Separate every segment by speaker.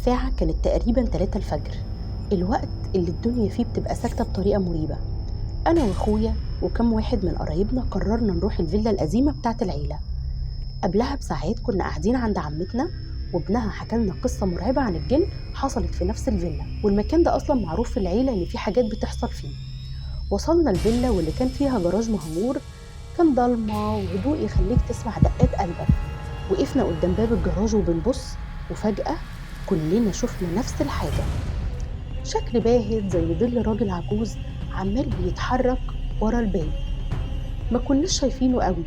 Speaker 1: الساعة كانت تقريبا 3 الفجر، الوقت اللي الدنيا فيه بتبقى ساكتة بطريقة مريبة. أنا وأخويا وكم واحد من قرايبنا قررنا نروح الفيلا القديمة بتاعة العيلة. قبلها بساعات كنا قاعدين عند عمتنا وابنها حكالنا قصة مرعبة عن الجن حصلت في نفس الفيلا، والمكان ده أصلا معروف في العيلة إن فيه حاجات بتحصل فيه. وصلنا الفيلا واللي كان فيها جراج مهجور، كان ضلمة وهدوء يخليك تسمع دقات قلبك. وقفنا قدام باب الجراج وبنبص، وفجأة كلنا شفنا نفس الحاجة، شكل باهت زي ظل راجل عجوز عمال بيتحرك ورا الباب. ما كناش شايفينه قوي،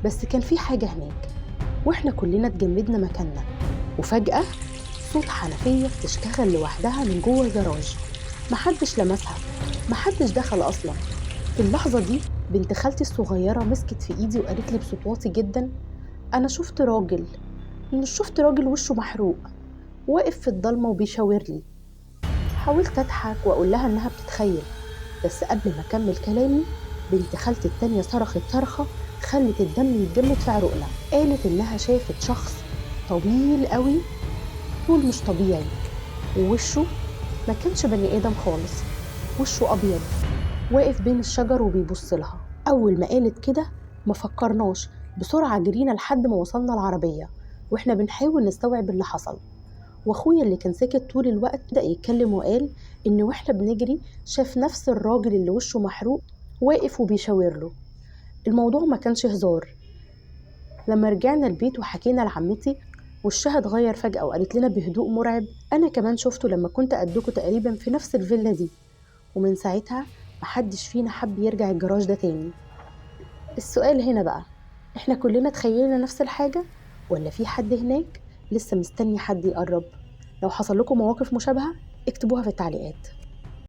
Speaker 1: بس كان في حاجة هناك. واحنا كلنا اتجمدنا مكاننا، وفجأة صوت حنفية بتشتغل لوحدها من جوه الجراج. محدش لمسها، محدش دخل أصلا. في اللحظة دي بنت خالتي الصغيرة مسكت في إيدي وقالت لي بصوت واطي جدا: أنا شفت راجل، وشه محروق واقف في الضلمة وبيشاور لي. حاولت أضحك وأقول لها إنها بتتخيل، بس قبل ما أكمل كلامي بنت خالتي التانية صرخت صرخة خلت الدم يتجمد في عروقنا. قالت إنها شافت شخص طويل قوي، طول مش طبيعي، ووشه ما كانش بني آدم خالص، وشه أبيض، واقف بين الشجر وبيبص لها. أول ما قالت كده ما فكرناش، بسرعة جرينا لحد ما وصلنا العربية وإحنا بنحاول نستوعب اللي حصل. واخويا اللي كان ساكت طول الوقت بدأ يتكلم وقال إن واحنا بنجري شاف نفس الراجل اللي وشه محروق واقف وبيشاور له. الموضوع ما كانش هزار. لما رجعنا البيت وحكينا لعمتي، وشها اتغير فجأة وقالت لنا بهدوء مرعب: أنا كمان شفته لما كنت قدكوا تقريبا في نفس الفيلا دي. ومن ساعتها محدش فينا حب يرجع الجراج ده تاني. السؤال هنا بقى، احنا كلنا تخيلنا نفس الحاجة، ولا في حد هناك لسه مستني حد يقرب؟ لو حصل لكم مواقف مشابهة اكتبوها في التعليقات.